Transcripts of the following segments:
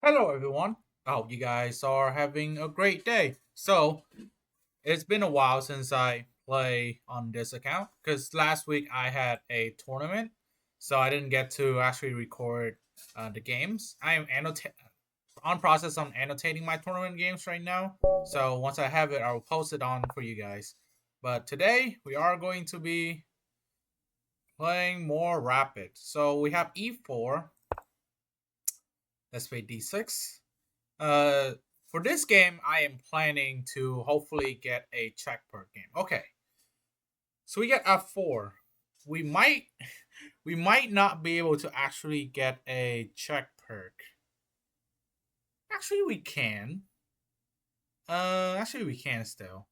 Hello, everyone. I hope you guys are having a great day. So, it's been a while since I play on this account because last week I had a tournament, so I didn't get to actually record the games. I am on process on annotating my tournament games right now. So once I have it, I will post it on for you guys. But today we are going to be playing more rapid. So we have e4. Let's play d6. Uh, for this game, I am planning to hopefully get a Czech Pirc game. Okay, so we get f4. We might, we might not be able to actually get a Czech Pirc. Actually, we can. Actually, we can still.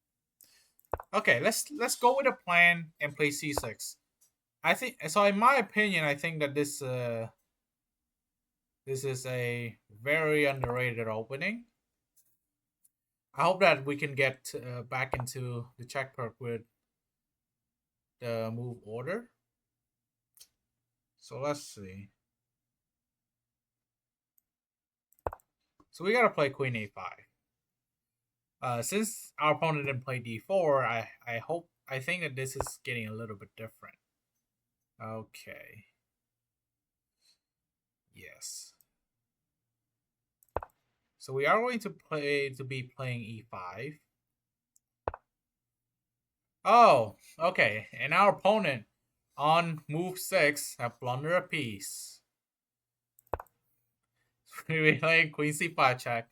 Okay, let's go with a plan and play c6. I think so. In my opinion, I think that this is a very underrated opening. I hope that we can get back into the Czech Pirc with the move order. So let's see. So we gotta play Queen A5. Since our opponent didn't play D4, I think that this is getting a little bit different. Okay. Yes. So we are going to be playing E5. Oh, okay. And our opponent on move 6 have blundered a piece. We playing Queen C5 check.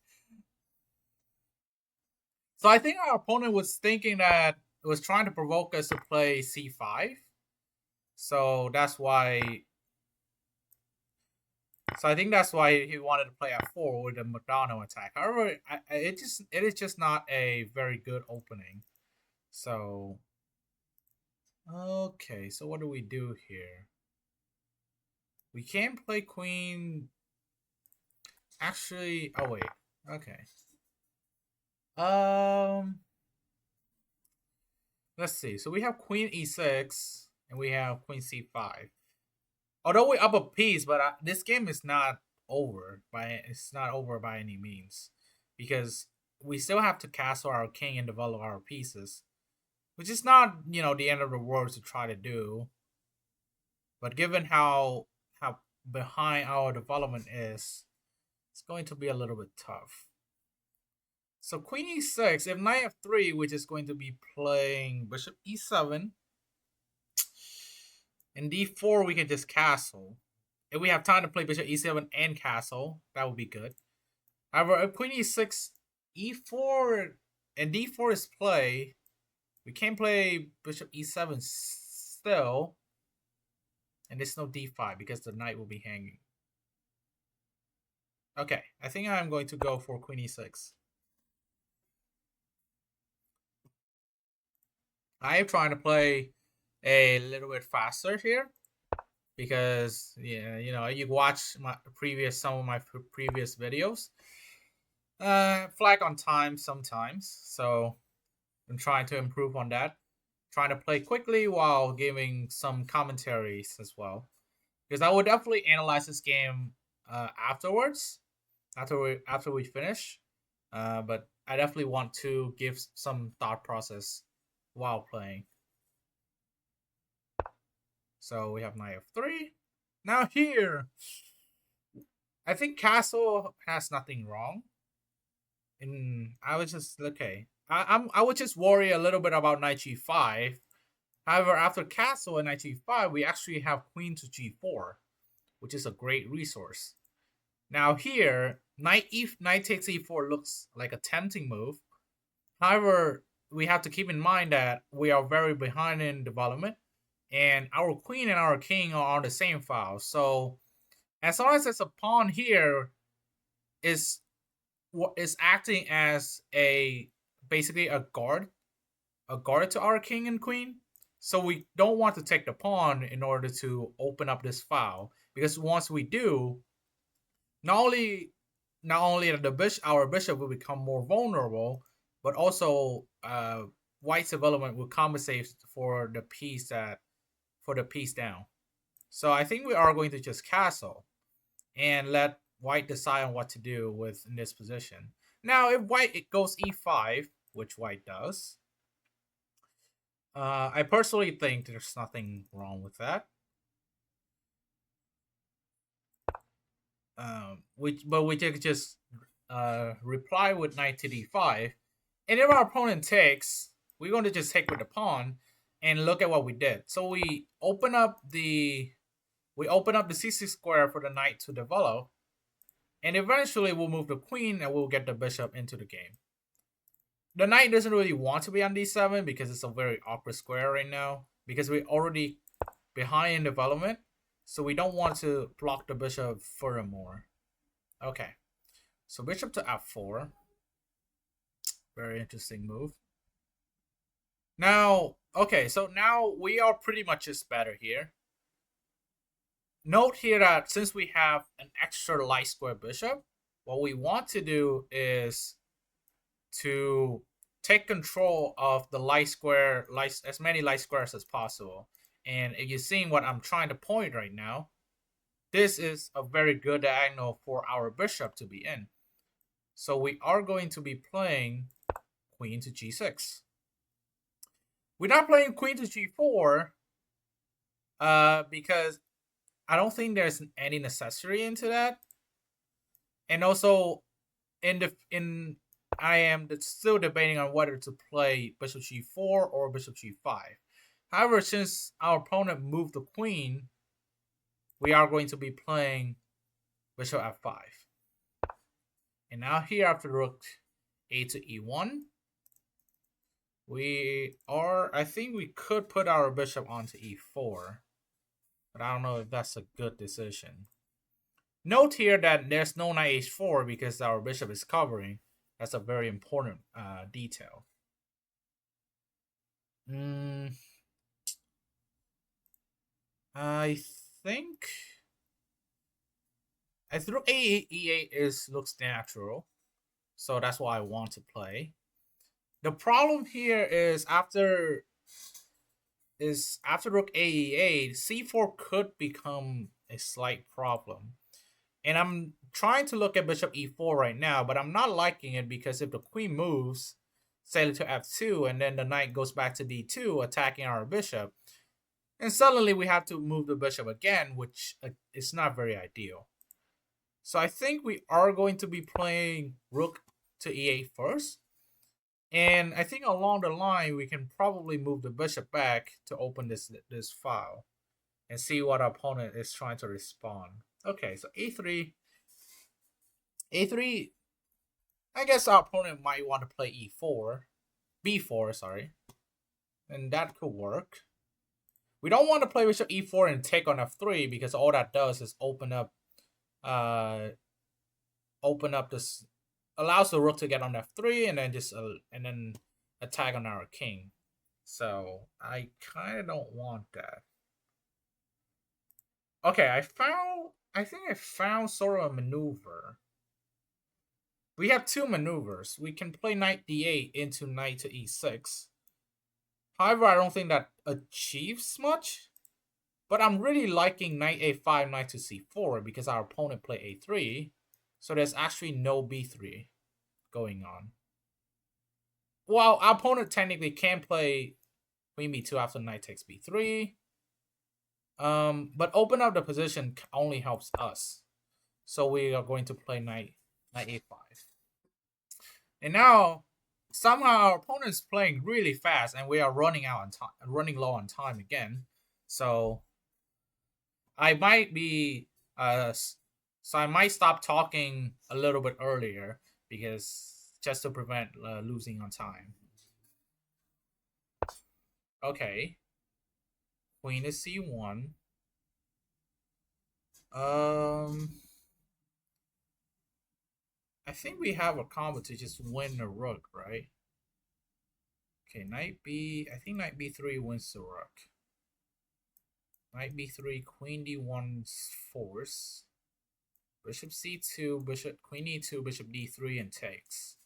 So I think our opponent was thinking that it was trying to provoke us to play C5. So that's why. So I think that's why he wanted to play f4 with the McDonald attack. However, it is just not a very good opening. So okay, so what do we do here? We can play queen. Actually, oh wait, okay. Um, let's see. So we have queen e6 and we have queen c5. Although we're up a piece, but this game is not over by any means because we still have to castle our king and develop our pieces, which is not the end of the world to try to do. But given how behind our development is, it's going to be a little bit tough. So queen e6, if knight f3, which is going to be playing bishop e7, and d4 we can just castle. If we have time to play bishop e7 and castle, that would be good. However, if queen e6, e4, and d4 is play, we can play bishop e7 still, and there's no d5 because the knight will be hanging. Okay, I think I'm going to go for queen e6. I am trying to play a little bit faster here because you watch some of my previous videos. Flag on time sometimes, so I'm trying to improve on that. Trying to play quickly while giving some commentaries as well, because I would definitely analyze this game afterwards, after we finish. But I definitely want to give some thought process while playing. So we have knight f3. Now here, I think castle has nothing wrong. And I was just okay. I would just worry a little bit about knight g5. However, after castle and knight g5, we actually have queen to g4, which is a great resource. Now here, knight takes e4 looks like a tempting move. However, we have to keep in mind that we are very behind in development, and our queen and our king are on the same file. So as long as it's a pawn here is acting as basically a guard to our king and queen. So we don't want to take the pawn in order to open up this file, because once we do, not only our bishop will become more vulnerable, but also white's development will compensate for the piece down. So I think we are going to just castle and let white decide on what to do with in this position. Now, if white it goes e5, which white does, I personally think there's nothing wrong with that. We could just reply with knight to d5, and if our opponent takes, we're going to just take with the pawn and look at what we did. So we open up the c6 square for the knight to develop, and eventually we'll move the queen and we'll get the bishop into the game. The knight doesn't really want to be on d7 because it's a very awkward square right now, because we're already behind in development, so we don't want to block the bishop furthermore. Okay, so bishop to f4. Very interesting move. Now, okay, so now we are pretty much just better here. Note here that since we have an extra light square bishop, what we want to do is to take control of the as many light squares as possible. And if you're seeing what I'm trying to point right now, this is a very good diagonal for our bishop to be in. So we are going to be playing queen to g6. We're not playing queen to g4 because I don't think there's any necessity into that. And also, I am still debating on whether to play bishop g4 or bishop g5. However, since our opponent moved the queen, we are going to be playing bishop f5. And now here after rook a to e1, I think we could put our bishop onto e4, but I don't know if that's a good decision. Note here that there's no knight h4 because our bishop is covering. That's a very important detail. I think rook e8 looks natural, so that's why I want to play. The problem here is after rook a8, c4 could become a slight problem. And I'm trying to look at bishop e4 right now, but I'm not liking it because if the queen moves, say to f2, and then the knight goes back to d2, attacking our bishop, and suddenly we have to move the bishop again, which is not very ideal. So I think we are going to be playing rook to e8 first. And I think along the line, we can probably move the bishop back to open this file and see what our opponent is trying to respond. Okay, so a3. a3, I guess our opponent might want to play e4. b4, sorry. And that could work. We don't want to play bishop e4 and take on f3 because all that does is open up this, allows the rook to get on f3 and then and then attack on our king. So I kind of don't want that. Okay, I think I found sort of a maneuver. We have two maneuvers. We can play knight d8 into knight to e6. However, I don't think that achieves much. But I'm really liking knight a5, knight to c4 because our opponent played a3. So there's actually no b3 going on. Well, our opponent technically can play queen b2 after knight takes b3. But open up the position only helps us. So we are going to play knight a5. And now, somehow our opponent is playing really fast and we are running low on time again. So I might be so I might stop talking a little bit earlier because just to prevent losing on time. Okay. Queen to c1. I think we have a combo to just win the rook, right? Okay, knight b. I think knight b3 wins the rook. Knight b3, queen d1 force. Bishop c2, queen e2, bishop d3, and takes.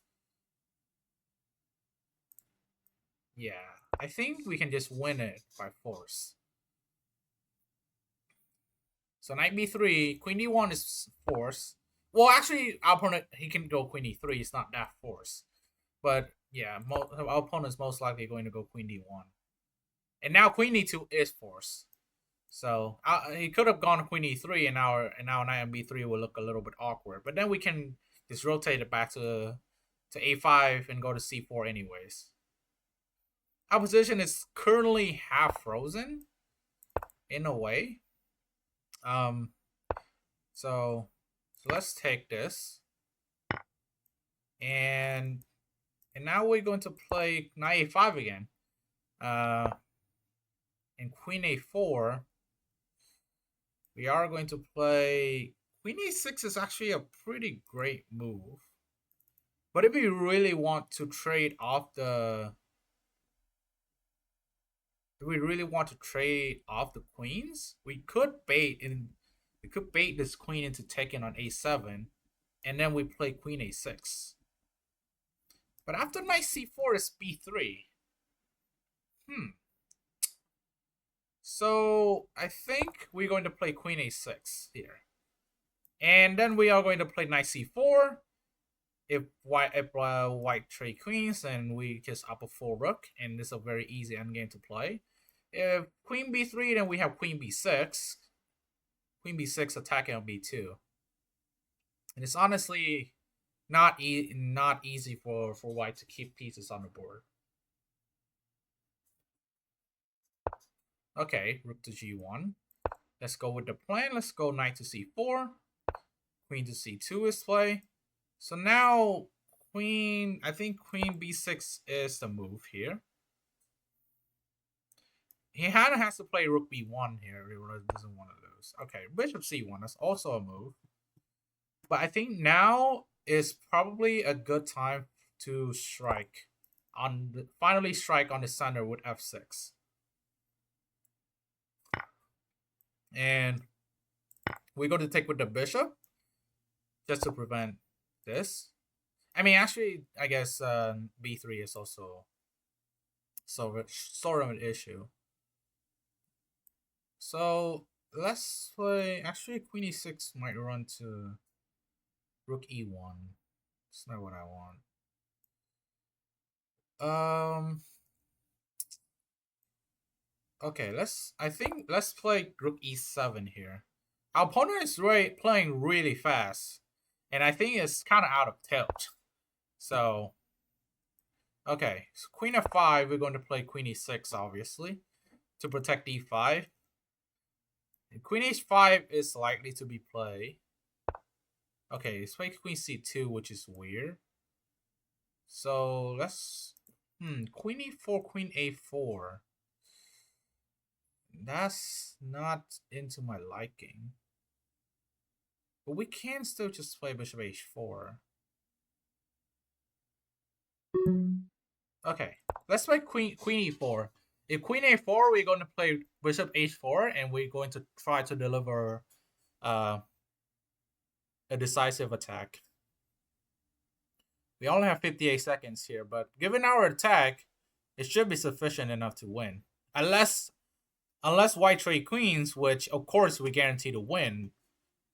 Yeah, I think we can just win it by force. So knight b3, queen d1 is force. Well, actually, our opponent, he can go queen e3. It's not that forced. But yeah, our opponent's most likely going to go queen d1. And now queen e2 is forced. So he could have gone queen e3, and now knight on b3 will look a little bit awkward. But then we can just rotate it back to a5 and go to c4 anyways. Our position is currently half frozen in a way. So let's take this, and now we're going to play knight a5 again. And queen a4. We are going to play queen a6 is actually a pretty great move. But if we really want to trade off the queens, we could bait this queen into taking on a7, and then we play queen a6. But after knight c4 is b3. So I think we're going to play queen a6 here. And then we are going to play knight c4. If white trade queens, then we just up a full rook, and this is a very easy endgame to play. If queen b3, then we have queen b6. Queen b6 attacking on b2. And it's honestly not easy for white to keep pieces on the board. Okay, rook to g1. Let's go with the plan. Let's go knight to c4. Queen to c2 is play. So now I think queen b6 is the move here. He kind of has to play rook b1 here. He doesn't want to lose. Okay, bishop c1. That's also a move. But I think now is probably a good time to finally strike on the center with f6. And we're going to take with the bishop just to prevent this. I mean, actually, I guess b3 is also sort of an issue. So let's play. Actually, queen e6 might run to rook e1. It's not what I want. Okay, let's play rook e7 here. Our opponent is playing really fast, and I think it's kind of out of tilt. So, okay, so queen f5, we're going to play queen e6, obviously, to protect d5. And queen h5 is likely to be played. Okay, let's play queen c2, which is weird. So, let's... queen e4, queen a4. That's not into my liking. But we can still just play bishop h4. Okay, let's play queen e4. If queen a4, we're going to play bishop h4, and we're going to try to deliver a decisive attack. We only have 58 seconds here, but given our attack, it should be sufficient enough to win. Unless white trade queens, which of course we guarantee to win,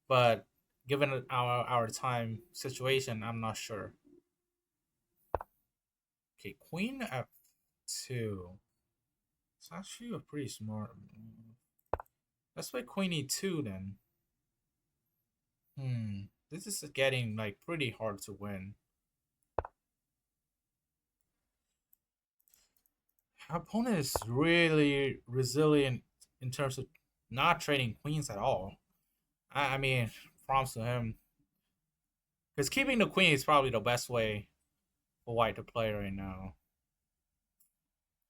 but given our time situation, I'm not sure. Okay, queen f2. It's actually a pretty smart move. Let's play queen e2 then. This is getting like pretty hard to win. Our opponent is really resilient in terms of not trading queens at all. I mean, props to him. Because keeping the queen is probably the best way for white to play right now.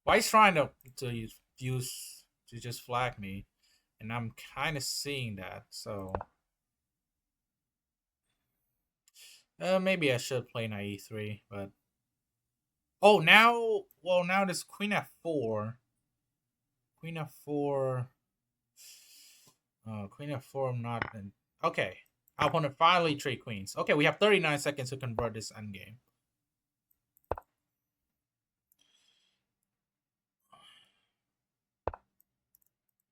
White's trying to just flag me, and I'm kind of seeing that. So maybe I should play knight e3, but now this queen f4. Queen f4. Queen f4. I'm not in. Okay, our opponent finally trade queens. Okay, we have 39 seconds to convert this endgame.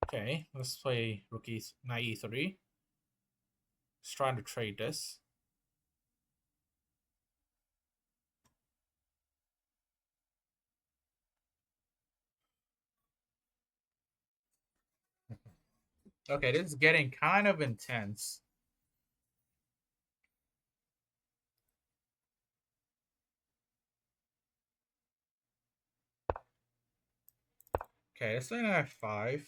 Okay, let's play knight e3. Just trying to trade this. Okay, this is getting kind of intense. Okay, let's say knight f5.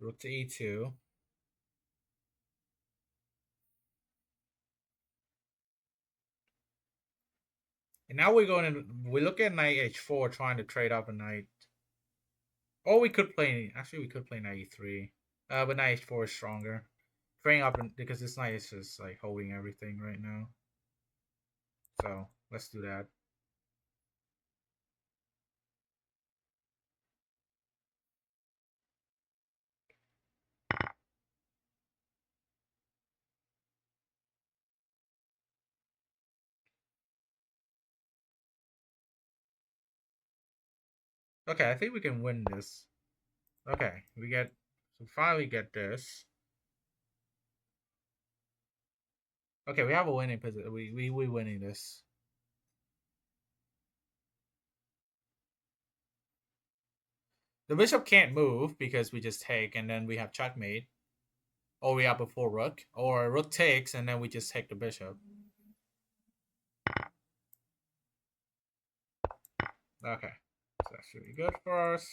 Rook to e2. And now we're going to we look at knight h4, trying to trade up a knight. Or we could play, actually we could play knight e3. But knight h4 is stronger. Trading up because this knight is just like holding everything right now. So let's do that. Okay, I think we can win this. Okay, we get, so finally get this. Okay, we have a winning position. We winning this. The bishop can't move because we just take and then we have checkmate. Or we have a full rook. Or rook takes and then we just take the bishop. Okay, so that should be good for us.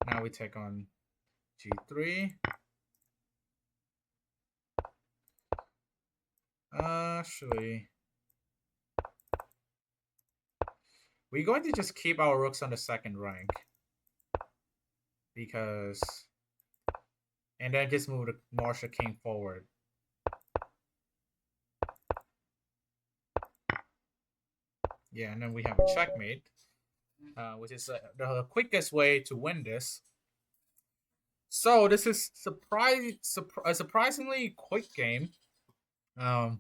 Now we take on g3. Actually, we're going to just keep our rooks on the second rank. Because, and then just move the Marshal King forward. Yeah, and then we have a checkmate, which is the quickest way to win this. So this is a surprisingly quick game. I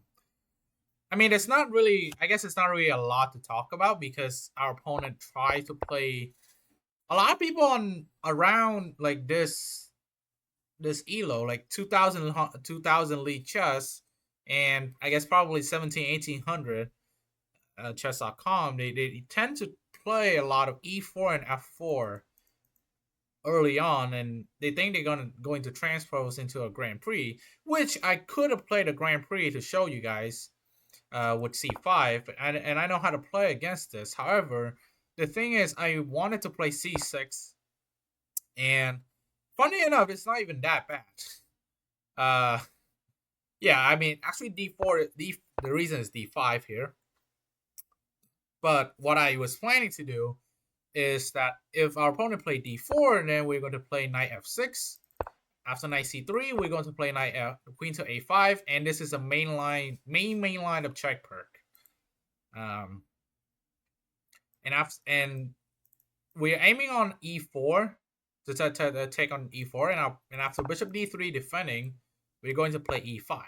mean, it's not really. I guess it's not really a lot to talk about because our opponent tried to play. A lot of people on around like this elo, like 2000 league chess, and I guess probably 1800 chess.com, they tend to play a lot of e4 and f4 early on, and they think they're going to transpose into a Grand Prix, which I could have played a Grand Prix to show you guys with c5, and I know how to play against this. However, the thing is, I wanted to play c6, and funny enough, it's not even that bad. Yeah, I mean, actually, d4, the reason is d5 here. But what I was planning to do is that if our opponent played d4, then we're going to play knight f6. After knight c3, we're going to play queen to a5, and this is a main line of Czech Pirc. And we're aiming on e4 to take on e4, and after bishop d3 defending, we're going to play e5.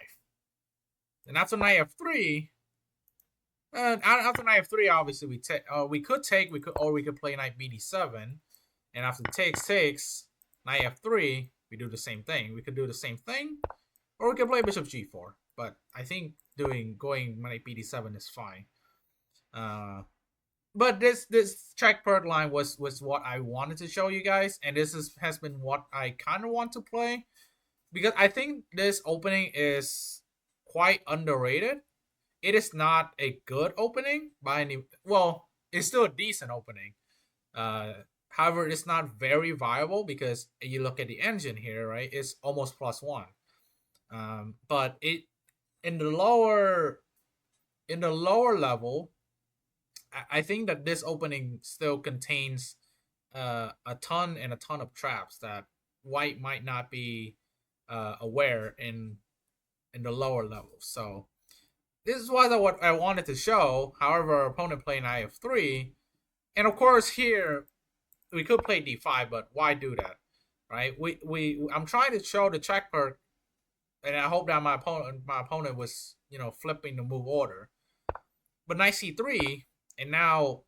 And after knight f3, after knight f3, obviously we could play knight bd7, and after takes knight f3, we do the same thing. We could do the same thing, or we could play bishop g4. But I think going knight bd7 is fine. But this Czech Pirc line was what I wanted to show you guys, and this has been what I kind of want to play, because I think this opening is quite underrated. It is not a good opening by any. Well, it's still a decent opening. However, it's not very viable because you look at the engine here, right? It's almost +1. But it in the lower level, I think that this opening still contains a ton of traps that white might not be aware in the lower levels. So this is what I wanted to show. However, our opponent playing IF3, and of course here we could play D5, but why do that, right? I'm trying to show the Czech Pirc, and I hope that my opponent was flipping the move order. But knight C3, and now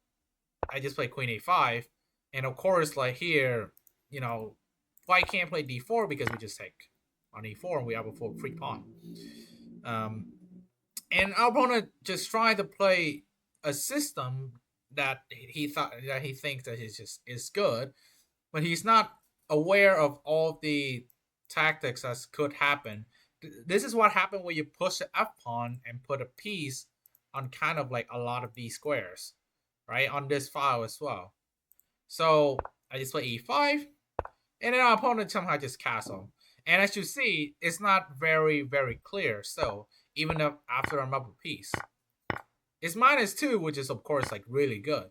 I just play Queen A5, and of course like here, white can't play D4 because we just take on E4 and we have a full free pawn. And our opponent just tried to play a system that he thinks that is good, but he's not aware of all the tactics that could happen. This is what happened when you push the F pawn and put a piece on kind of like a lot of these squares, right? On this file as well. So I just play e5, and then our opponent somehow just castle. And as you see, it's not very, very clear. So even if after I'm up a piece, it's -2, which is of course like really good.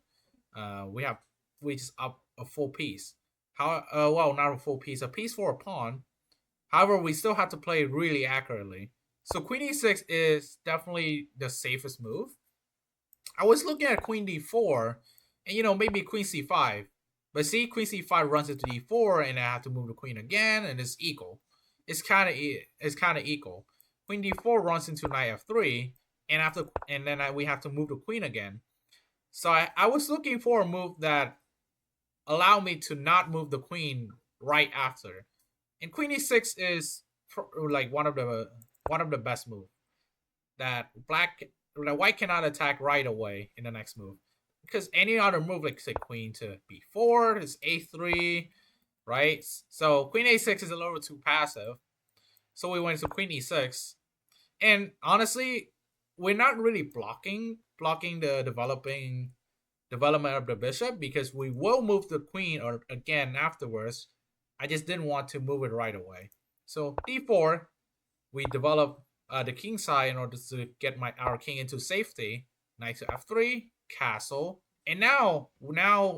We just up a full piece. How well, not a full piece, a piece for a pawn. However, we still have to play really accurately. So queen e6 is definitely the safest move. I was looking at queen d4, and maybe queen c5. But see, queen c5 runs into d4, and I have to move the queen again, and it's equal. It's kind of equal. Queen d4 runs into knight f3, and then we have to move the queen again. So I was looking for a move that allow me to not move the queen right after. And queen e6 is like one of the best moves that white cannot attack right away in the next move, because any other move like say queen to b4 is a3, right? So queen a6 is a little too passive. So we went to queen e6, and honestly, we're not really blocking the development of the bishop, because we will move the queen or again afterwards. I just didn't want to move it right away. So d4, we develop the king side in order to get our king into safety. Knight to f3, castle, and now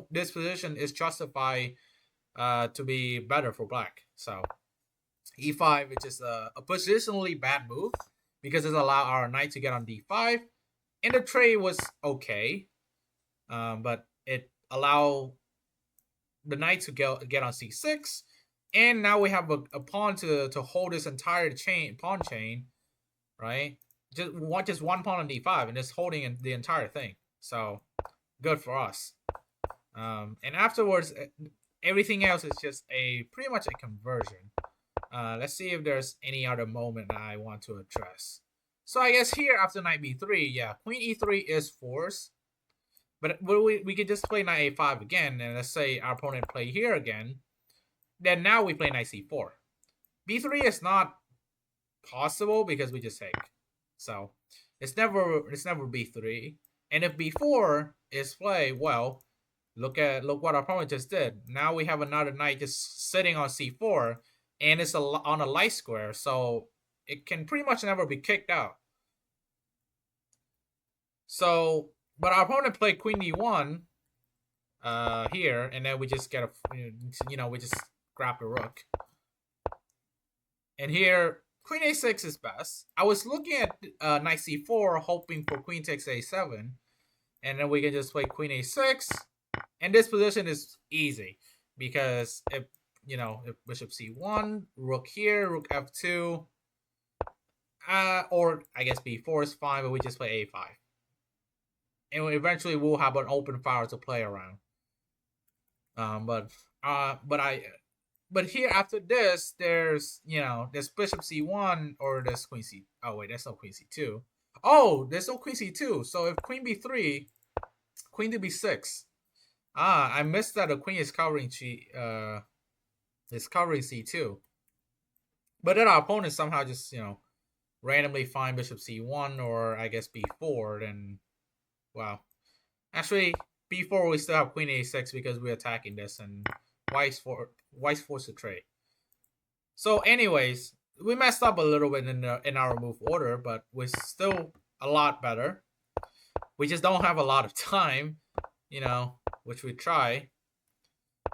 this position is justified to be better for black. So e5, which is a positionally bad move because it allowed our knight to get on d5, and the trade was okay, but it allowed the knight to get on c6, and now we have a pawn to hold this entire pawn chain, right? Just one pawn on d5, and it's holding the entire thing. So good for us. And afterwards, everything else is just pretty much a conversion. Let's see if there's any other moment that I want to address. So I guess here after knight b3, yeah, queen e3 is forced. But we could just play knight a5 again, and let's say our opponent play here again. Then now we play knight c4. b3 is not possible because we just take. So it's never b3. And if b4 is played, well, look what our opponent just did. Now we have another knight just sitting on c4, and it's on a light square, so it can pretty much never be kicked out. So, but our opponent played queen d1 here, and then we just get we just grab the rook. And here, queen a6 is best. I was looking at knight c4, hoping for queen takes a7, and then we can just play queen a6. And this position is easy because if bishop c1, rook here, rook f2, or I guess b4 is fine, but we just play a5. And eventually we'll have an open file to play around. But here after this, there's bishop c1 or there's queen c. Oh wait, there's no queen c2. Oh, there's no queen c2. So if queen b3, queen to b6. I missed that the queen is covering c2. But then our opponent somehow just randomly find bishop c1 or I guess b4. Then wow, actually b4 we still have queen a6 because we're attacking this, and white's forced to trade. So anyways, we messed up a little bit in our move order, but we're still a lot better. We just don't have a lot of time, which we try.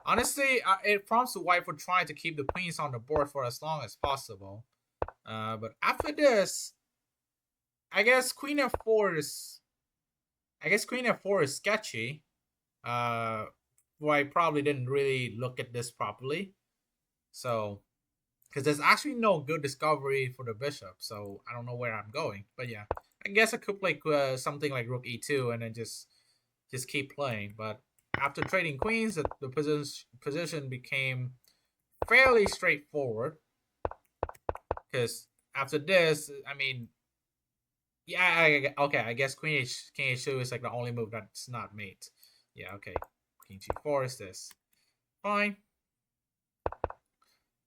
Honestly, it prompts the white for trying to keep the queens on the board for as long as possible. But after this, I guess queen f4 is sketchy. White probably didn't really look at this properly. So, because there's actually no good discovery for the bishop, so I don't know where I'm going. But yeah, I guess I could play something like rook e2 and then just keep playing. But after trading queens, the position became fairly straightforward. Because after this, I mean, yeah, okay, I guess king h2 is like the only move that's not mate. Yeah, okay. King g4 is this. Fine.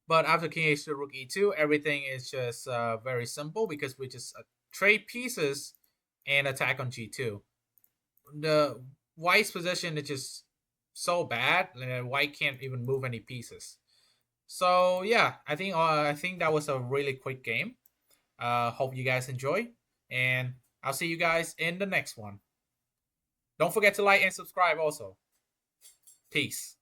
But after king h2, rook e2, everything is just very simple because we just trade pieces and attack on g2. The white's position is just so bad that white can't even move any pieces. So yeah, I think that was a really quick game. Hope you guys enjoy, and I'll see you guys in the next one. Don't forget to like and subscribe also. Peace.